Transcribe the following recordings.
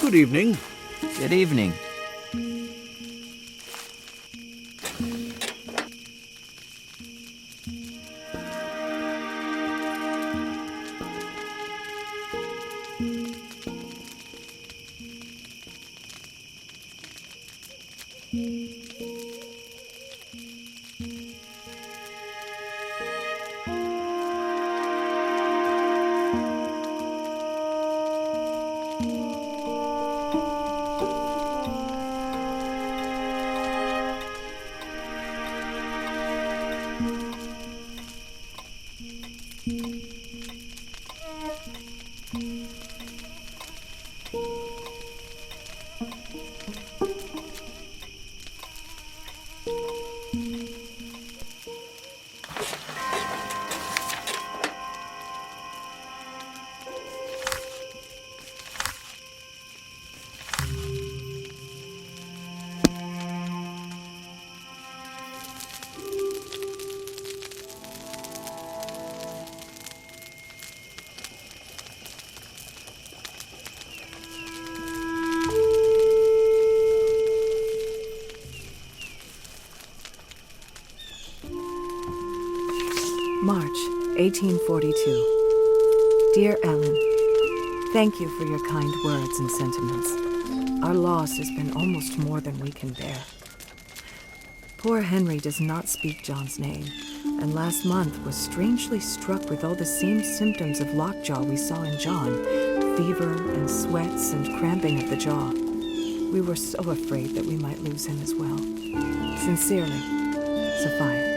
Good evening. Good evening. March, 1842. Dear Ellen, thank you for your kind words and sentiments. Our loss has been almost more than we can bear. Poor Henry does not speak John's name, and last month was strangely struck with all the same symptoms of lockjaw we saw in John, fever and sweats and cramping of the jaw. We were so afraid that we might lose him as well. Sincerely, Sophia.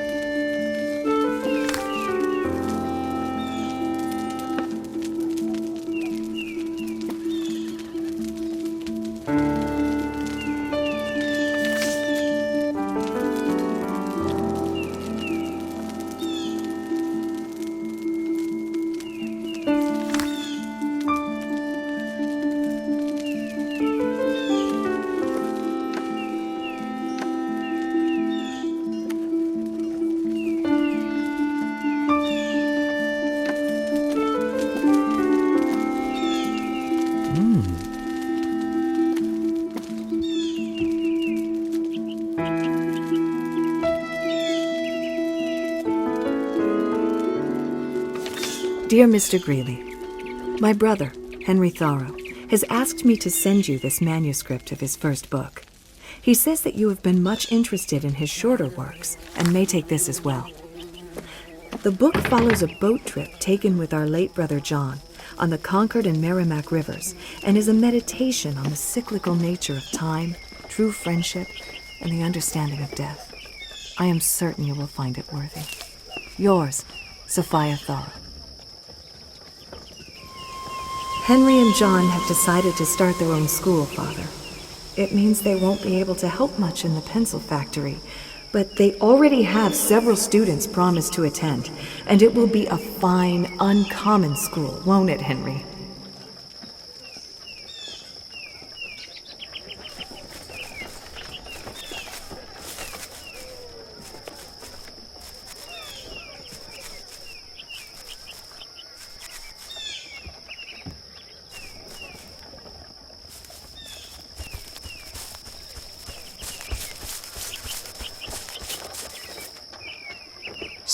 Dear Mr. Greeley, my brother, Henry Thoreau, has asked me to send you this manuscript of his first book. He says that you have been much interested in his shorter works and may take this as well. The book follows a boat trip taken with our late brother John on the Concord and Merrimack rivers and is a meditation on the cyclical nature of time, true friendship, and the understanding of death. I am certain you will find it worthy. Yours, Sophia Thoreau. Henry and John have decided to start their own school, Father. It means they won't be able to help much in the pencil factory, but they already have several students promised to attend, and it will be a fine, uncommon school, won't it, Henry?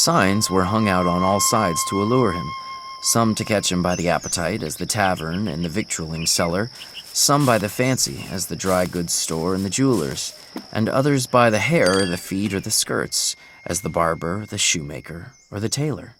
Signs were hung out on all sides to allure him, some to catch him by the appetite as the tavern and the victualling cellar, some by the fancy as the dry goods store and the jeweler's, and others by the hair or the feet or the skirts as the barber, the shoemaker, or the tailor.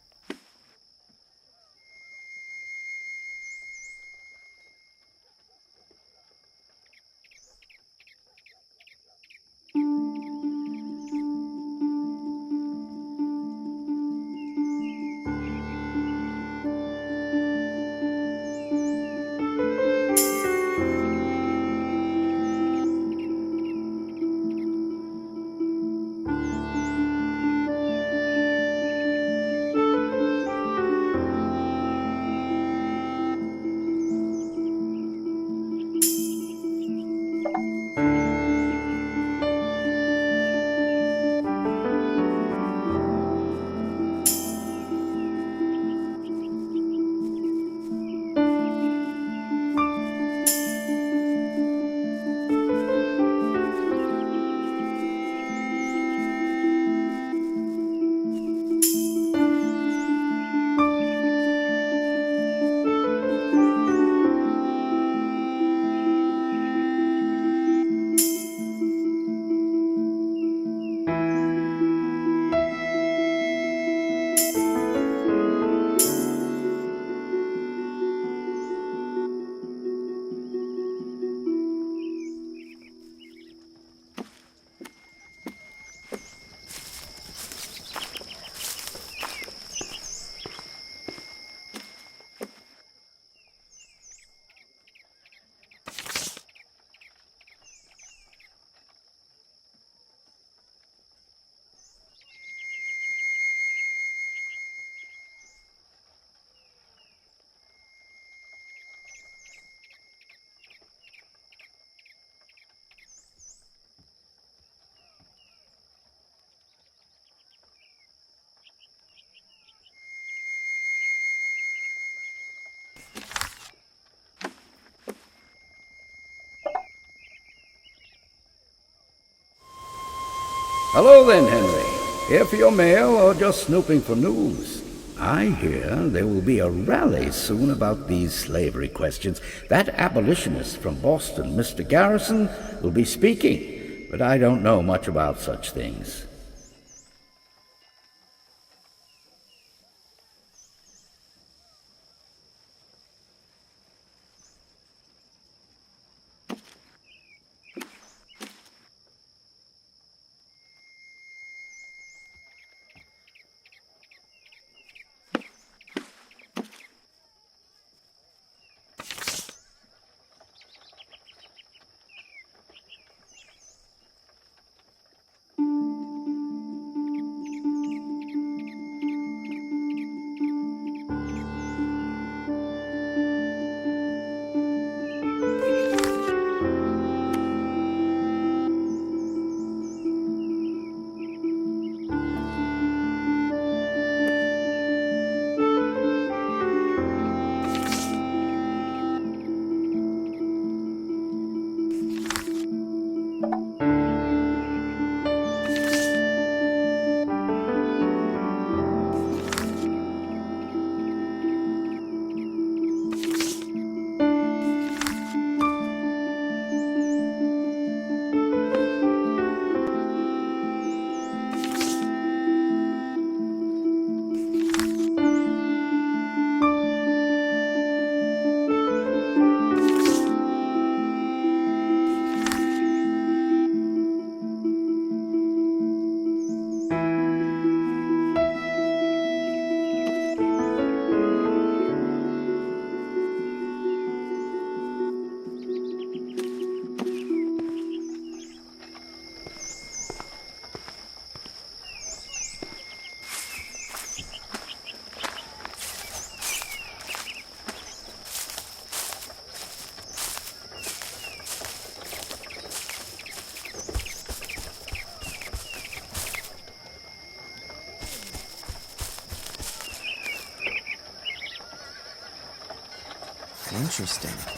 Hello then, Henry. Here for your mail or just snooping for news? I hear there will be a rally soon about these slavery questions. That abolitionist from Boston, Mr. Garrison, will be speaking, but I don't know much about such things. Interesting.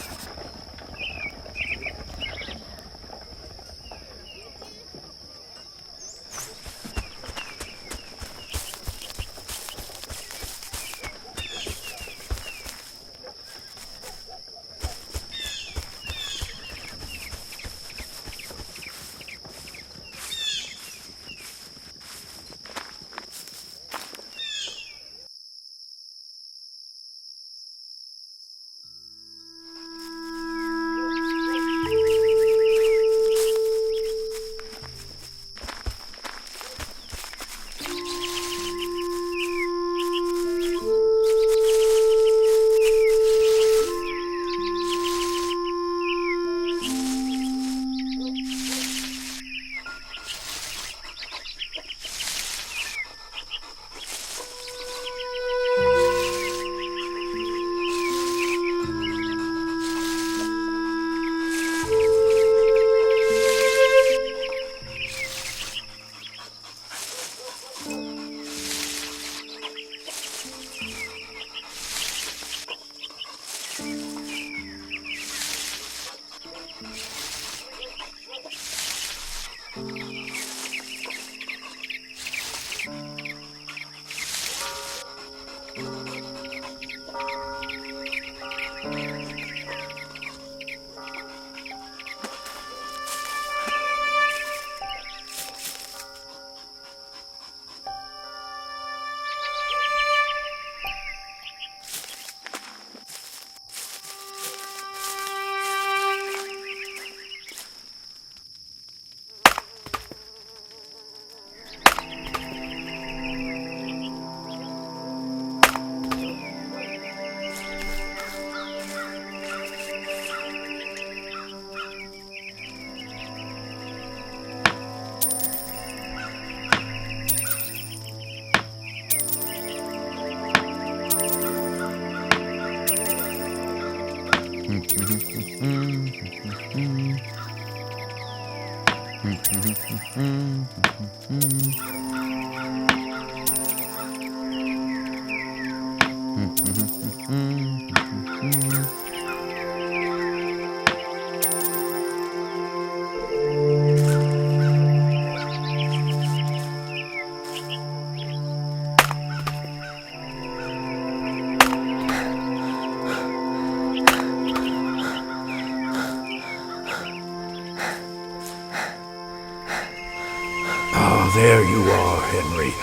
Ah, there you are, Henry.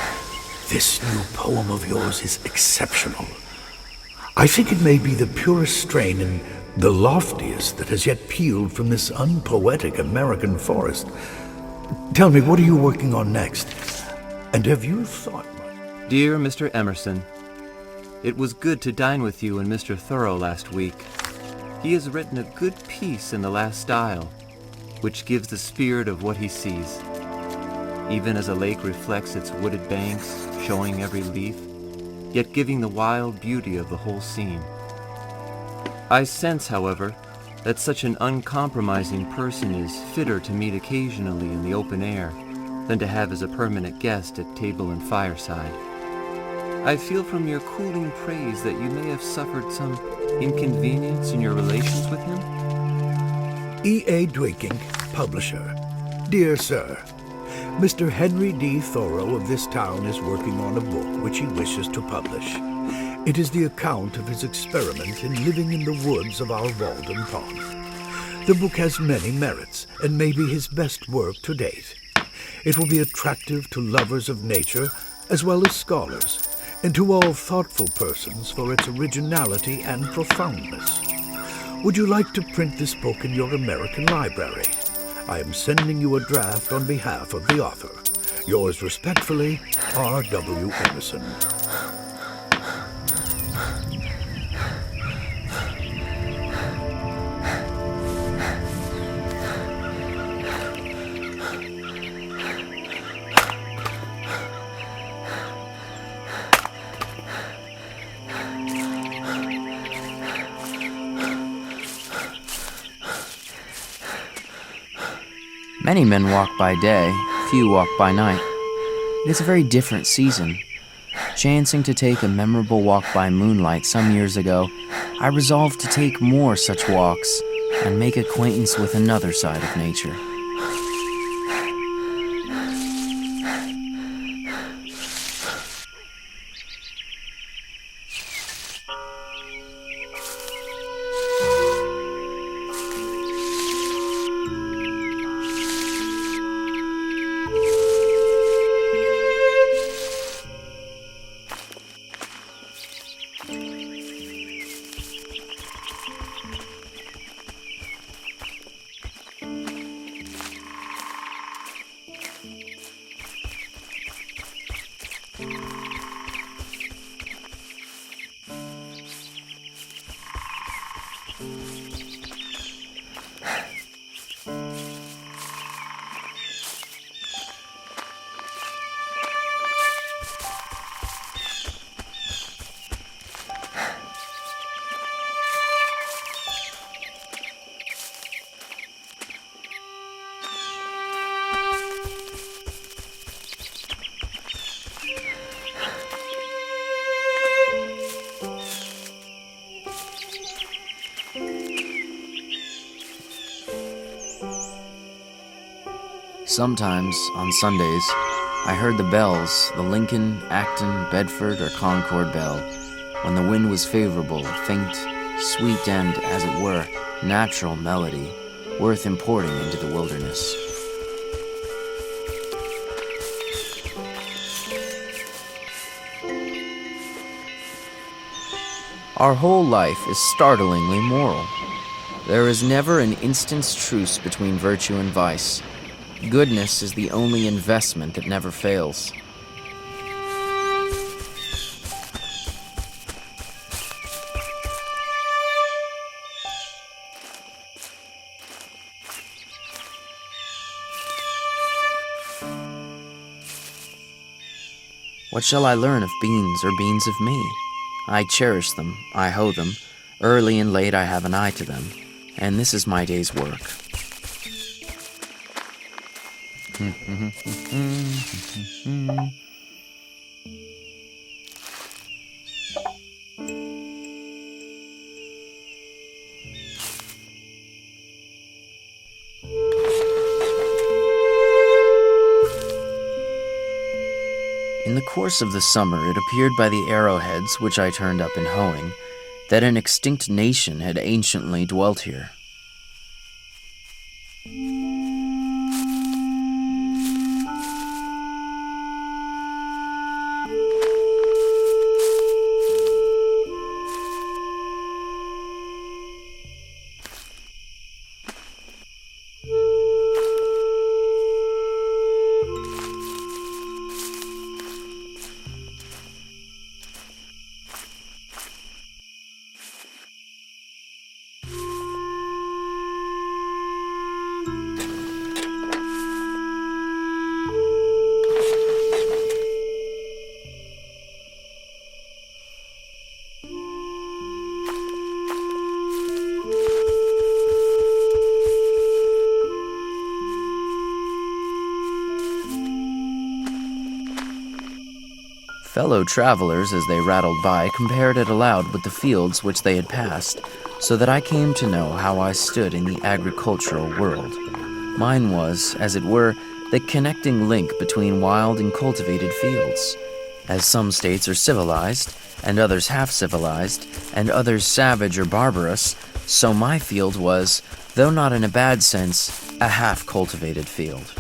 This new poem of yours is exceptional. I think it may be the purest strain and the loftiest that has yet peeled from this unpoetic American forest. Tell me, what are you working on next? And have you thought much? Dear Mr. Emerson, it was good to dine with you and Mr. Thoreau last week. He has written a good piece in the last style, which gives the spirit of what he sees. Even as a lake reflects its wooded banks, showing every leaf, yet giving the wild beauty of the whole scene. I sense, however, that such an uncompromising person is fitter to meet occasionally in the open air than to have as a permanent guest at table and fireside. I feel from your cooling praise that you may have suffered some inconvenience in your relations with him. E.A. Dwakink, publisher. Dear Sir, Mr. Henry D. Thoreau of this town is working on a book which he wishes to publish. It is the account of his experiment in living in the woods of our Walden pond. The book has many merits and may be his best work to date. It will be attractive to lovers of nature as well as scholars, and to all thoughtful persons for its originality and profoundness. Would you like to print this book in your American library? I am sending you a draft on behalf of the author. Yours respectfully, R.W. Emerson. Many men walk by day, few walk by night. It is a very different season. Chancing to take a memorable walk by moonlight some years ago, I resolved to take more such walks and make acquaintance with another side of nature. Sometimes, on Sundays, I heard the bells, the Lincoln, Acton, Bedford, or Concord bell, when the wind was favorable, a faint, sweet, and, as it were, natural melody, worth importing into the wilderness. Our whole life is startlingly moral. There is never an instant's truce between virtue and vice. Goodness is the only investment that never fails. What shall I learn of beans or beans of me? I cherish them, I hoe them, early and late I have an eye to them, and this is my day's work. In the course of the summer, it appeared by the arrowheads which I turned up in hoeing that an extinct nation had anciently dwelt here. Fellow travelers, as they rattled by, compared it aloud with the fields which they had passed, so that I came to know how I stood in the agricultural world. Mine was, as it were, the connecting link between wild and cultivated fields. As some states are civilized, and others half-civilized, and others savage or barbarous, so my field was, though not in a bad sense, a half-cultivated field.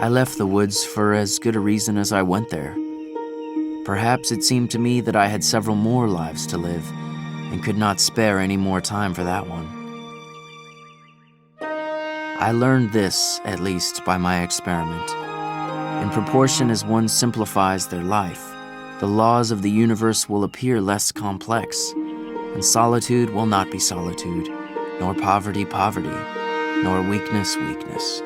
I left the woods for as good a reason as I went there. Perhaps it seemed to me that I had several more lives to live, and could not spare any more time for that one. I learned this, at least, by my experiment. In proportion as one simplifies their life, the laws of the universe will appear less complex, and solitude will not be solitude, nor poverty poverty, nor weakness weakness.